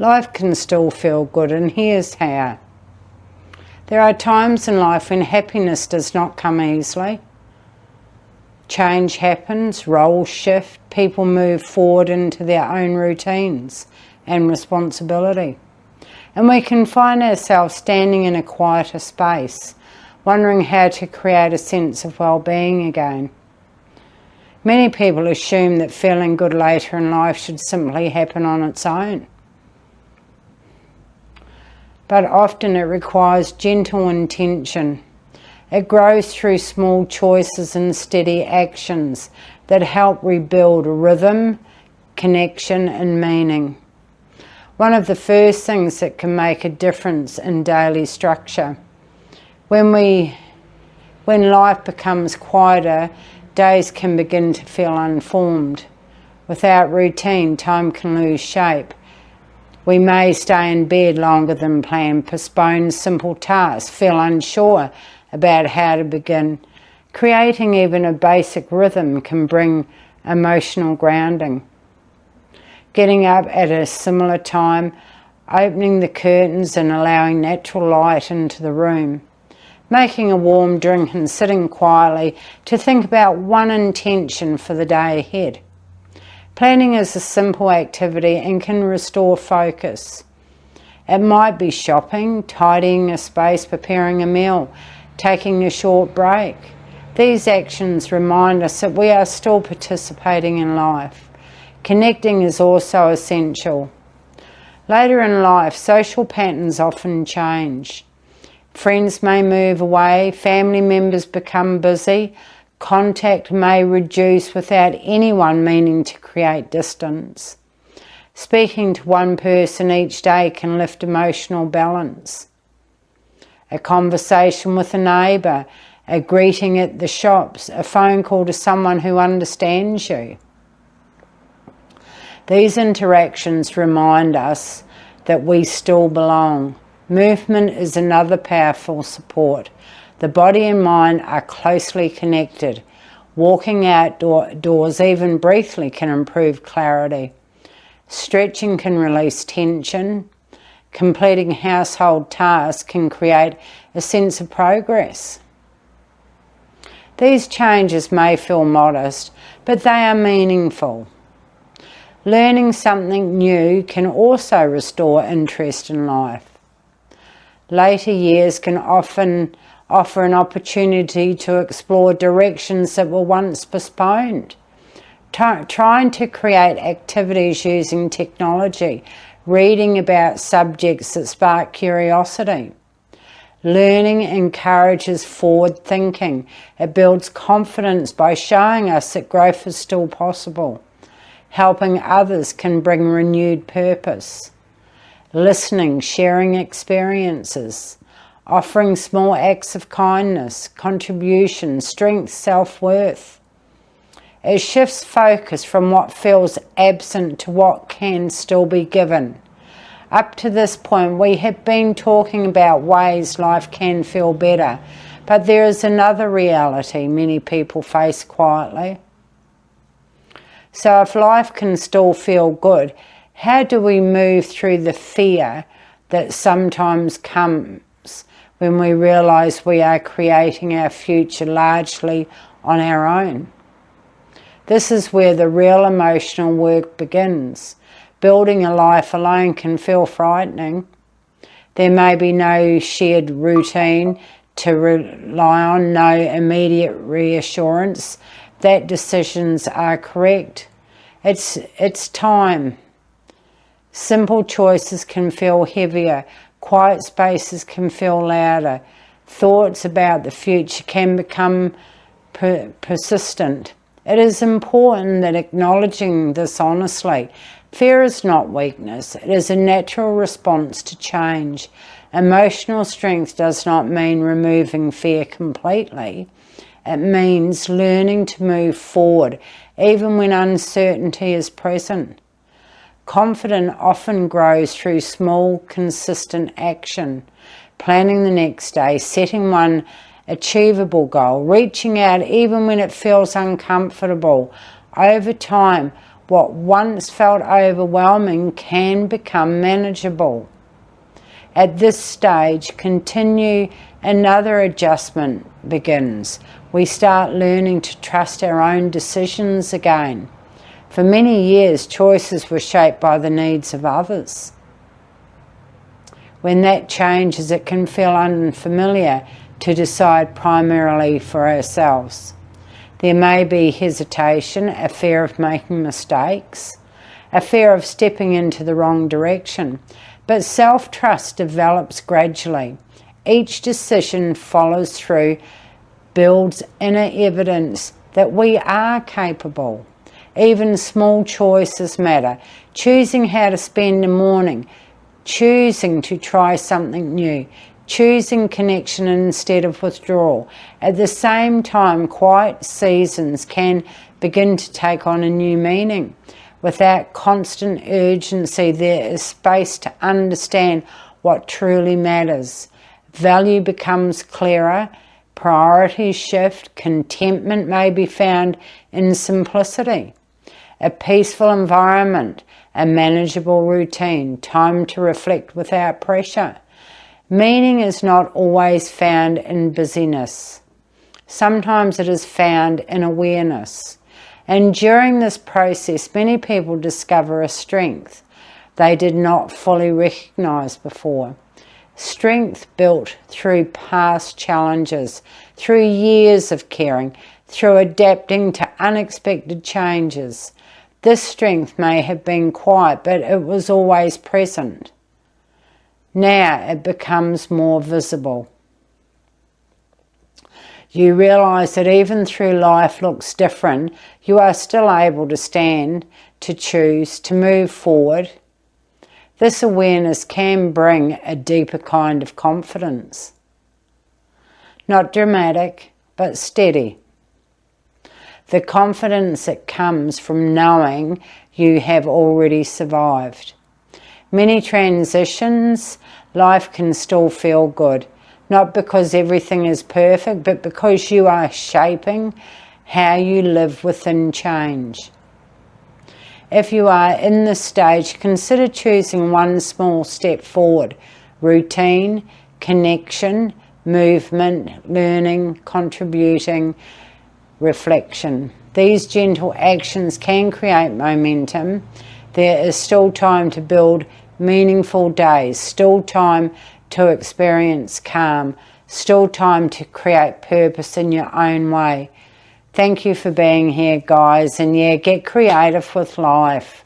Life can still feel good, and here's how. There are times in life when happiness does not come easily. Change happens, roles shift, people move forward into their own routines and responsibility. And we can find ourselves standing in a quieter space, wondering how to create a sense of well-being again. Many people assume that feeling good later in life should simply happen on its own. But often it requires gentle intention. It grows through small choices and steady actions that help rebuild rhythm, connection and meaning. One of the first things that can make a difference in daily structure. When life becomes quieter, days can begin to feel unformed. Without routine, time can lose shape. We may stay in bed longer than planned, postpone simple tasks, feel unsure about how to begin. Creating even a basic rhythm can bring emotional grounding. Getting up at a similar time, opening the curtains and allowing natural light into the room. Making a warm drink and sitting quietly to think about one intention for the day ahead. Planning is a simple activity and can restore focus. It might be shopping, tidying a space, preparing a meal, taking a short break. These actions remind us that we are still participating in life. Connecting is also essential. Later in life, social patterns often change. Friends may move away, family members become busy, contact may reduce without anyone meaning to create distance. Speaking to one person each day can lift emotional balance. A conversation with a neighbour, a greeting at the shops, a phone call to someone who understands you. These interactions remind us that we still belong. Movement is another powerful support. The body and mind are closely connected. Walking outdoors, even briefly, can improve clarity. Stretching can release tension. Completing household tasks can create a sense of progress. These changes may feel modest, but they are meaningful. Learning something new can also restore interest in life. Later years can often offer an opportunity to explore directions that were once postponed. Trying to create activities using technology, reading about subjects that spark curiosity. Learning encourages forward thinking. It builds confidence by showing us that growth is still possible. Helping others can bring renewed purpose. Listening, sharing experiences, offering small acts of kindness, contribution, strength, self-worth. It shifts focus from what feels absent to what can still be given. Up to this point, we have been talking about ways life can feel better, but there is another reality many people face quietly. So if life can still feel good, how do we move through the fear that sometimes comes when we realise we are creating our future largely on our own? This is where the real emotional work begins. Building a life alone can feel frightening. There may be no shared routine to rely on, no immediate reassurance that decisions are correct. It's time. Simple choices can feel heavier. Quiet spaces can feel louder. Thoughts about the future can become persistent. It is important that acknowledging this honestly. Fear is not weakness. It is a natural response to change. Emotional strength does not mean removing fear completely. It means learning to move forward, even when uncertainty is present. Confidence often grows through small, consistent action. Planning the next day, setting one achievable goal, reaching out even when it feels uncomfortable. Over time, What once felt overwhelming can become manageable. At this stage, another adjustment begins. We start learning to trust our own decisions again. For many years, choices were shaped by the needs of others. When that changes, it can feel unfamiliar to decide primarily for ourselves. There may be hesitation, a fear of making mistakes, a fear of stepping into the wrong direction, but self-trust develops gradually. Each decision follows through, builds inner evidence that we are capable. Even small choices matter. Choosing how to spend the morning, choosing to try something new, choosing connection instead of withdrawal. At the same time, quiet seasons can begin to take on a new meaning. Without constant urgency, there is space to understand what truly matters. Value becomes clearer, priorities shift, contentment may be found in simplicity. A peaceful environment, a manageable routine, time to reflect without pressure. Meaning is not always found in busyness. Sometimes it is found in awareness. And during this process, many people discover a strength they did not fully recognize before. Strength built through past challenges, through years of caring, through adapting to unexpected changes. This strength may have been quiet, but it was always present. Now it becomes more visible. You realize that even though life looks different, you are still able to stand, to choose, to move forward. This awareness can bring a deeper kind of confidence. Not dramatic, but steady. The confidence that comes from knowing you have already survived. Many transitions, life can still feel good. Not because everything is perfect, but because you are shaping how you live within change. If you are in this stage, consider choosing one small step forward. Routine, connection, movement, learning, contributing, reflection. These gentle actions can create momentum. There is still time to build meaningful days, still time to experience calm, still time to create purpose in your own way. Thank you for being here, guys, and yeah, get creative with life.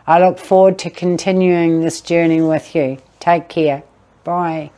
I look forward to continuing this journey with you. Take care. Bye.